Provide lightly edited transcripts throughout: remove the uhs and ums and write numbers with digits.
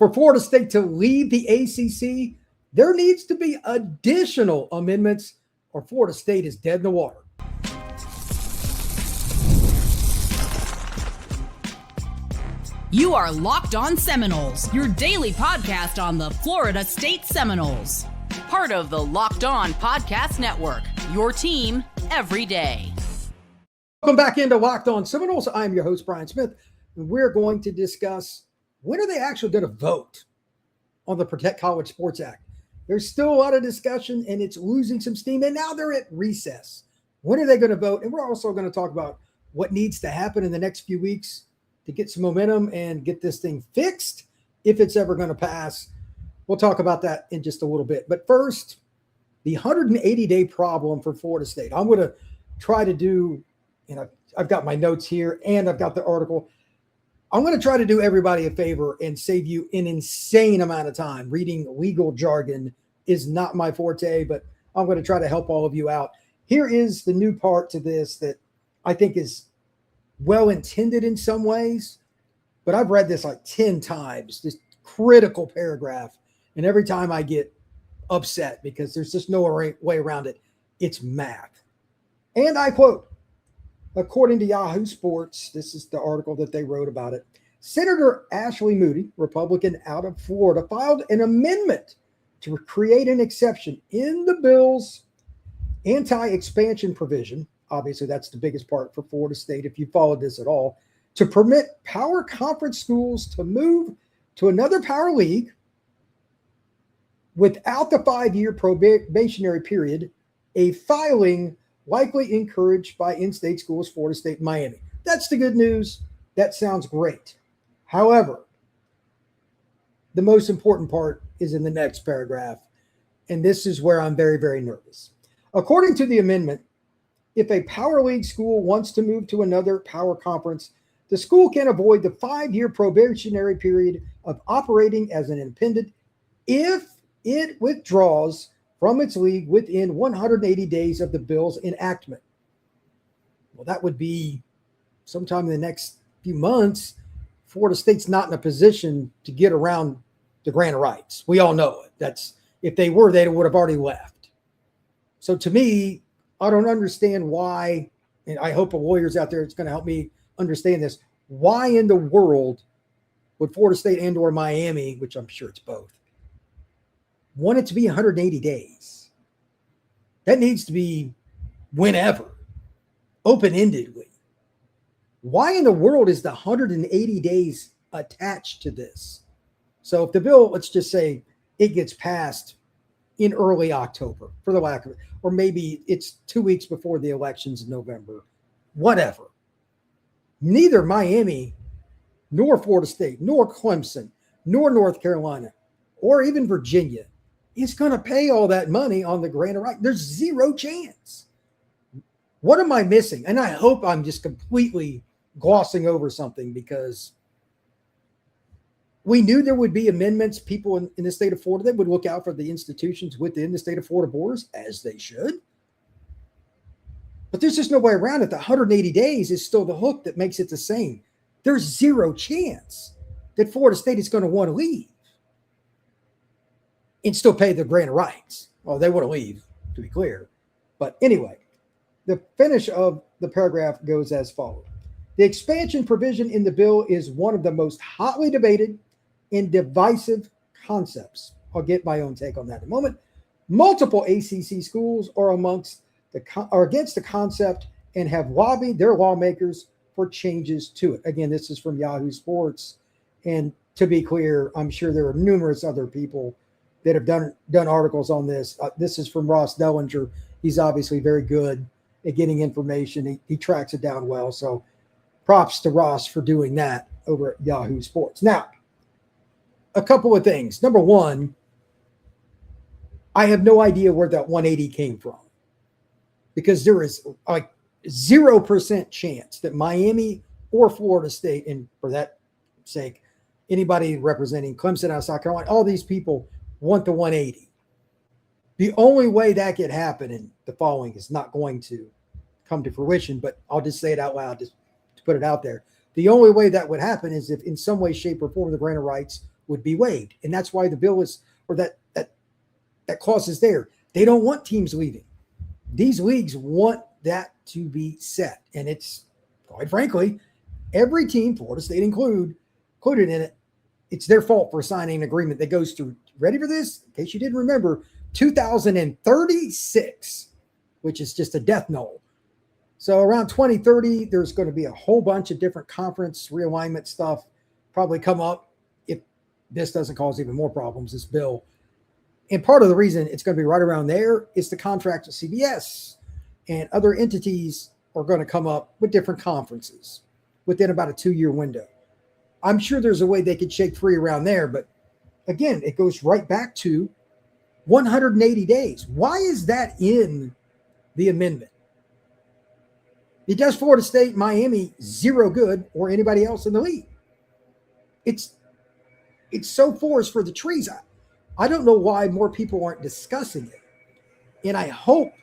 For Florida State to leave the ACC, there needs to be additional amendments, or Florida State is dead in the water. You are Locked On Seminoles, your daily podcast on the Florida State Seminoles. Part of the Locked On Podcast Network, your team every day. Welcome back into Locked On Seminoles. I'm your host, Brian Smith, and we're going to discuss when are they actually going to vote on the Protect College Sports Act. There's still a lot of discussion, and it's losing some steam, and now they're at recess. When are they going to vote? And we're also going to talk about what needs to happen in the next few weeks to get some momentum and get this thing fixed if it's ever going to pass. We'll talk about that in just a little bit. But first, the 180-day problem for Florida State. I'm going to try to do, I've got my notes here and I've got the article. I'm going to try to do everybody a favor and save you an insane amount of time. Reading legal jargon is not my forte, but I'm going to try to help all of you out. Here is the new part to this that I think is well-intended in some ways, but I've read this like 10 times, this critical paragraph, and every time I get upset because there's just no way around it. It's math. And I quote, according to Yahoo Sports, this is the article that they wrote about it, Senator Ashley Moody, Republican out of Florida, filed an amendment to create an exception in the bill's anti-expansion provision. Obviously, that's the biggest part for Florida State, if you followed this at all, to permit power conference schools to move to another power league without the 5-year probationary period, a filing likely encouraged by in-state schools, Florida State and Miami. That's the good news. That sounds great. However, the most important part is in the next paragraph, and this is where I'm very, very nervous. According to the amendment, if a power league school wants to move to another power conference, the school can avoid the 5-year probationary period of operating as an independent if it withdraws from its league within 180 days of the bill's enactment. Well, that would be sometime in the next few months. Florida State's not in a position to get around the grant of rights. We all know it. If they were, they would have already left. So to me, I don't understand why, and I hope a lawyer's out there that's going to help me understand this. Why in the world would Florida State and or Miami, which I'm sure it's both, want it to be 180 days? That needs to be whenever, open-endedly. Why in the world is the 180 days attached to this? So if the bill, let's just say it gets passed in early October, for the lack of it, or maybe it's 2 weeks before the elections in November, whatever. Neither Miami, nor Florida State, nor Clemson, nor North Carolina, or even Virginia is going to pay all that money on the grant of right. There's zero chance. What am I missing? And I hope I'm just completely glossing over something, because we knew there would be amendments. People in the state of Florida that would look out for the institutions within the state of Florida borders, as they should. But there's just no way around it. The 180 days is still the hook that makes it the same. There's zero chance that Florida State is going to want to leave and still pay the grant of rights. Well, they want to leave, to be clear. But anyway, the finish of the paragraph goes as follows. The expansion provision in the bill is one of the most hotly debated and divisive concepts. I'll get my own take on that in a moment. Multiple ACC schools are against the concept and have lobbied their lawmakers for changes to it. Again, this is from Yahoo Sports. And to be clear, I'm sure there are numerous other people that have done articles on this. This is from Ross Dellinger. He's obviously very good at getting information. He tracks it down well. So props to Ross for doing that over at Yahoo Sports. Now, a couple of things. Number one, I have no idea where that 180 came from, because there is like 0% chance that Miami or Florida State, and for that sake, anybody representing Clemson out of South Carolina, all these people want the 180. The only way that could happen, and the following is not going to come to fruition, but I'll just say it out loud just to put it out there. The only way that would happen is if in some way, shape, or form the grant of rights would be waived. And that's why the bill is, or that clause is there. They don't want teams leaving. These leagues want that to be set. And it's, quite frankly, every team, Florida State included in it, it's their fault for signing an agreement that goes through, ready for this? In case you didn't remember, 2036, which is just a death knell. So around 2030, there's going to be a whole bunch of different conference realignment stuff probably come up if this doesn't cause even more problems, this bill. And part of the reason it's going to be right around there is the contract with CBS and other entities are going to come up with different conferences within about a 2-year window. I'm sure there's a way they could shake free around there, but again, it goes right back to 180 days. Why is that in the amendment? It does Florida State, Miami, zero good, or anybody else in the league. It's so forest for the trees. I don't know why more people aren't discussing it. And I hope,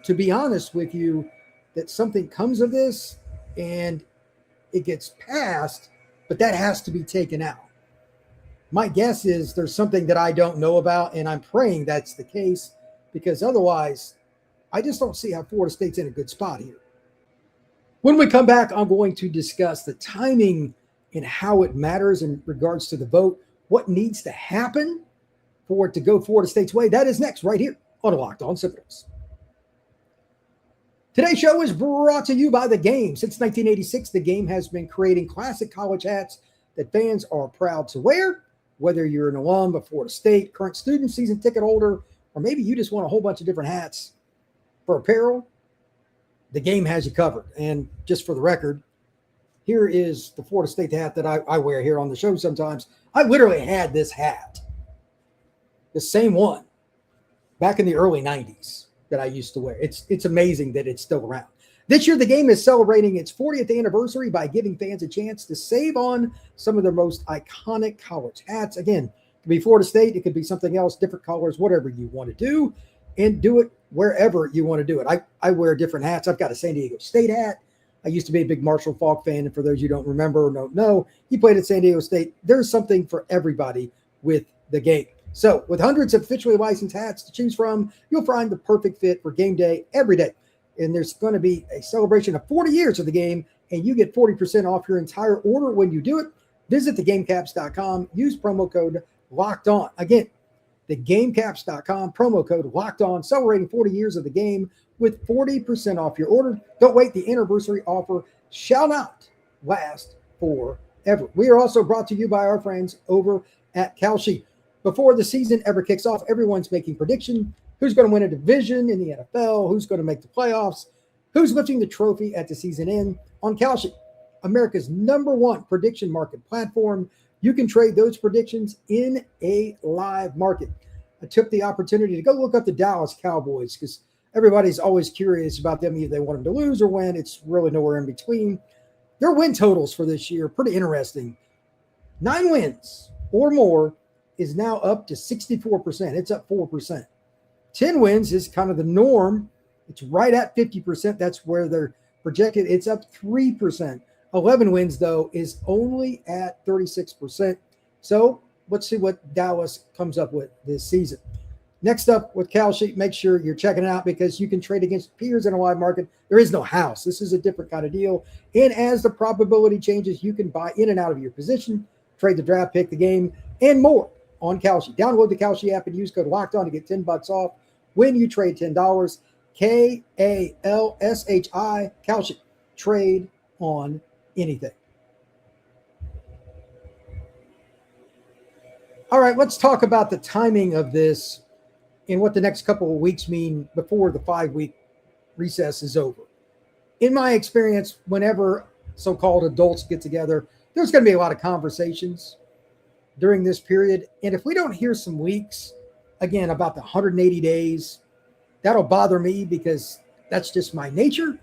to be honest with you, that something comes of this and it gets passed, but that has to be taken out. My guess is there's something that I don't know about, and I'm praying that's the case, because otherwise, I just don't see how Florida State's in a good spot here. When we come back, I'm going to discuss the timing and how it matters in regards to the vote, what needs to happen for it to go Florida State's way. That is next, right here on Locked On Seminoles. Today's show is brought to you by The Game. Since 1986, The Game has been creating classic college hats that fans are proud to wear. Whether you're an alum of Florida State, current student, season ticket holder, or maybe you just want a whole bunch of different hats for apparel, The Game has you covered. And just for the record, here is the Florida State hat that I wear here on the show sometimes. I literally had this hat, the same one, back in the early 90s that I used to wear. It's amazing that it's still around. This year, The Game is celebrating its 40th anniversary by giving fans a chance to save on some of their most iconic college hats. Again, it could be Florida State, it could be something else, different colors, whatever you want to do, and do it wherever you want to do it. I wear different hats. I've got a San Diego State hat. I used to be a big Marshall Faulk fan, and for those you don't remember or don't know, he played at San Diego State. There's something for everybody with The Game. So with hundreds of officially licensed hats to choose from, you'll find the perfect fit for game day every day. And there's going to be a celebration of 40 years of The Game, and you get 40% off your entire order when you do it. Visit thegamecaps.com. Use promo code LOCKEDON. Again, thegamecaps.com, promo code LOCKEDON, celebrating 40 years of The Game with 40% off your order. Don't wait. The anniversary offer shall not last forever. We are also brought to you by our friends over at Kalshi. Before the season ever kicks off, everyone's making prediction. Who's going to win a division in the NFL? Who's going to make the playoffs? Who's lifting the trophy at the season end? On Kalshi, America's #1 prediction market platform. You can trade those predictions in a live market. I took the opportunity to go look up the Dallas Cowboys because everybody's always curious about them. Either they want them to lose or win. It's really nowhere in between. Their win totals for this year, pretty interesting. 9 wins or more is now up to 64%. It's up 4%. 10 wins is kind of the norm. It's right at 50%. That's where they're projected. It's up 3%. 11 wins, though, is only at 36%. So let's see what Dallas comes up with this season. Next up with Kalshi, make sure you're checking it out because you can trade against peers in a live market. There is no house. This is a different kind of deal. And as the probability changes, you can buy in and out of your position, trade the draft pick, the game, and more on Kalshi. Download the Kalshi app and use code LOCKEDON to get $10 off when you trade $10. Kalshi, Kalshi. Trade on anything. All right, let's talk about the timing of this and what the next couple of weeks mean before the 5-week recess is over. In my experience, whenever so-called adults get together, there's going to be a lot of conversations during this period. And if we don't hear some leaks, again, about the 180 days, that'll bother me because that's just my nature.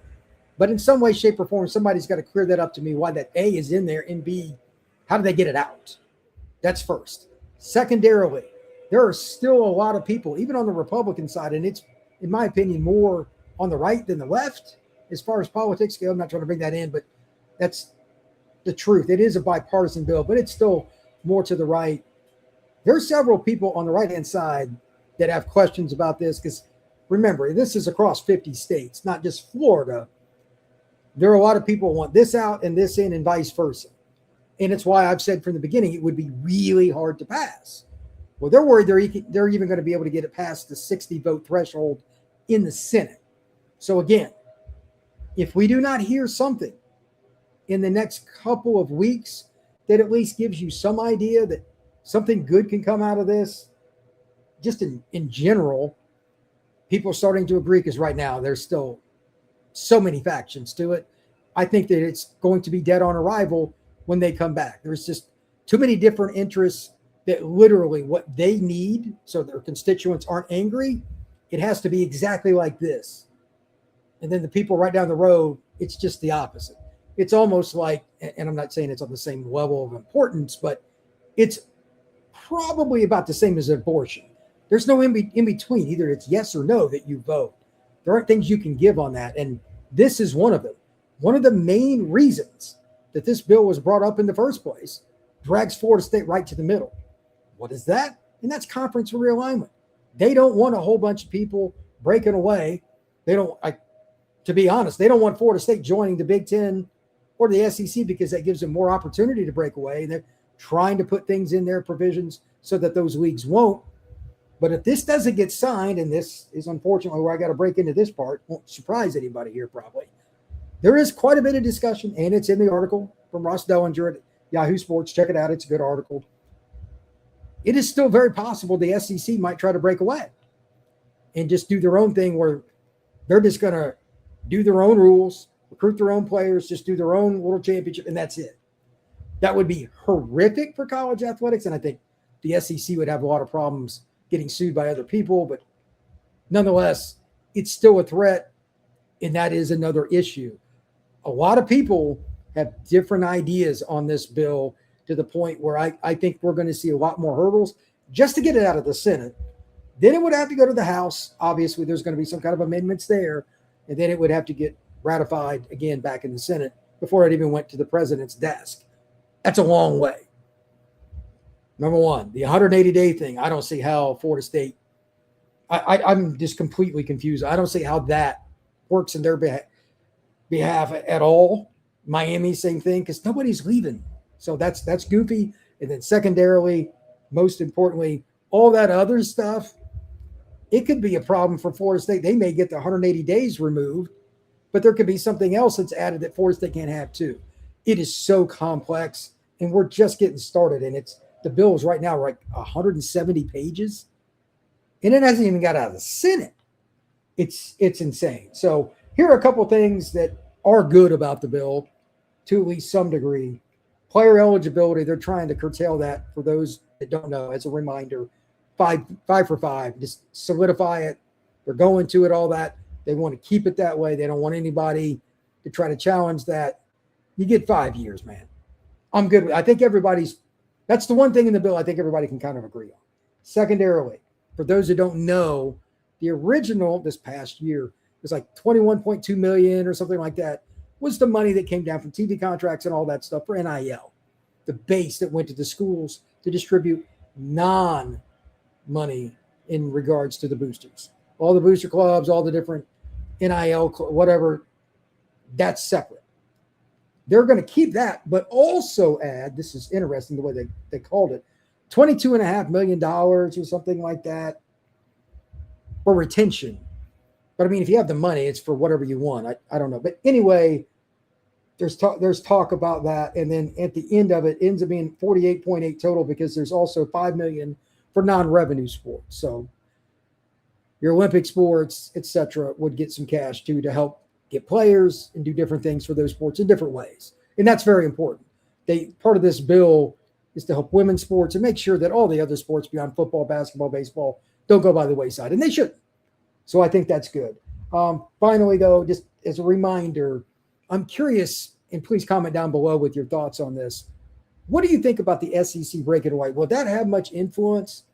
But in some way, shape, or form, somebody's got to clear that up to me, why that A is in there, and B, how do they get it out? That's first. Secondarily, there are still a lot of people, even on the Republican side, and it's, in my opinion, more on the right than the left as far as politics go. I'm not trying to bring that in, but that's the truth. It is a bipartisan bill, but it's still more to the right There are several people on the right-hand side that have questions about this because, remember, this is across 50 states, not just Florida. There are a lot of people who want this out and this in and vice versa. And it's why I've said from the beginning it would be really hard to pass. Well, they're worried they're even going to be able to get it past the 60-vote threshold in the Senate. So again, if we do not hear something in the next couple of weeks that at least gives you some idea that something good can come out of this, just in general, people are starting to agree because right now there's still so many factions to it. I think that it's going to be dead on arrival when they come back. There's just too many different interests that literally what they need so their constituents aren't angry, it has to be exactly like this. And then the people right down the road, it's just the opposite. It's almost like, and I'm not saying it's on the same level of importance, but it's probably about the same as abortion. There's no in between. Either it's yes or no that you vote. There aren't things you can give on that. And this is one of them. One of the main reasons that this bill was brought up in the first place drags Florida State right to the middle. What is that? And that's conference realignment. They don't want a whole bunch of people breaking away. They don't, to be honest, they don't want Florida State joining the Big Ten or the SEC because that gives them more opportunity to break away. And they're trying to put things in their provisions so that those leagues won't. But if this doesn't get signed, and this is unfortunately where I got to break into this part, won't surprise anybody here probably. There is quite a bit of discussion, and it's in the article from Ross Dellinger at Yahoo Sports. Check it out. It's a good article. It is still very possible the SEC might try to break away and just do their own thing where they're just going to do their own rules, recruit their own players, just do their own little championship, and that's it. That would be horrific for college athletics, and I think the SEC would have a lot of problems getting sued by other people, but nonetheless, it's still a threat, and that is another issue. A lot of people have different ideas on this bill to the point where I think we're going to see a lot more hurdles just to get it out of the Senate. Then it would have to go to the House. Obviously, there's going to be some kind of amendments there, and then it would have to get ratified again back in the Senate before it even went to the president's desk. That's a long way. Number one, the 180-day thing. I don't see how Florida State, I'm just completely confused. I don't see how that works in their behalf at all. Miami, same thing, because nobody's leaving. So that's goofy. And then secondarily, most importantly, all that other stuff, it could be a problem for Florida State. They may get the 180 days removed, but there could be something else that's added that Florida State can't have too. It is so complex, and we're just getting started. And the bill is right now like 170 pages, and it hasn't even got out of the Senate. It's insane. So here are a couple of things that are good about the bill to at least some degree. Player eligibility, they're trying to curtail that for those that don't know. As a reminder, 5 for 5, just solidify it. They're going to it, all that. They want to keep it that way. They don't want anybody to try to challenge that. You get 5 years, man. I'm good with it. I think that's the one thing in the bill I think everybody can kind of agree on. Secondarily, for those that don't know, the original this past year was like $21.2 million or something like that, was the money that came down from TV contracts and all that stuff for NIL, the base that went to the schools to distribute non-money in regards to the boosters. All the booster clubs, all the different NIL, whatever, that's separate. They're going to keep that, but also add, this is interesting the way they called it, $22.5 million or something like that for retention. But I mean, if you have the money, it's for whatever you want. I don't know. But anyway, there's talk about that. And then at the end of it ends up being 48.8 total because there's also $5 million for non-revenue sports. So your Olympic sports, etc., would get some cash too to help get players and do different things for those sports in different ways. And that's very important. Part of this bill is to help women's sports and make sure that all the other sports beyond football, basketball, baseball don't go by the wayside. And they shouldn't. So I think that's good. Finally, though, just as a reminder, I'm curious, and please comment down below with your thoughts on this. What do you think about the SEC breaking away? Will that have much influence?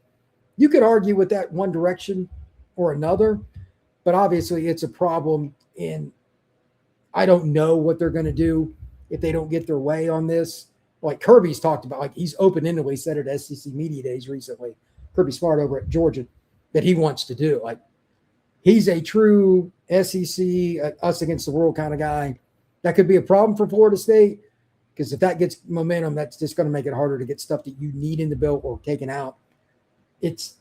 You could argue with that one direction or another, but obviously it's a problem, and I don't know what they're going to do if they don't get their way on this. like Kirby's talked about, like he's open-endedly said at SEC Media Days recently, Kirby Smart over at Georgia, that he wants to do. Like he's a true SEC, us against the world kind of guy. That could be a problem for Florida State because if that gets momentum, that's just going to make it harder to get stuff that you need in the bill or taken out. It's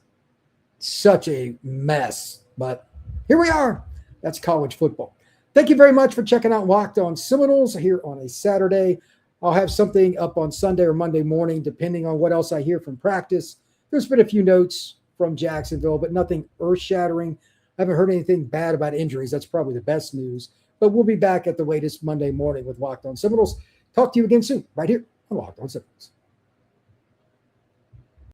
such a mess, but here we are. That's college football. Thank you very much for checking out Locked On Seminoles here on a Saturday. I'll have something up on Sunday or Monday morning, depending on what else I hear from practice. There's been a few notes from Jacksonville, but nothing earth-shattering. I haven't heard anything bad about injuries. That's probably the best news. But we'll be back at the latest Monday morning with Locked On Seminoles. Talk to you again soon, right here on Locked On Seminoles.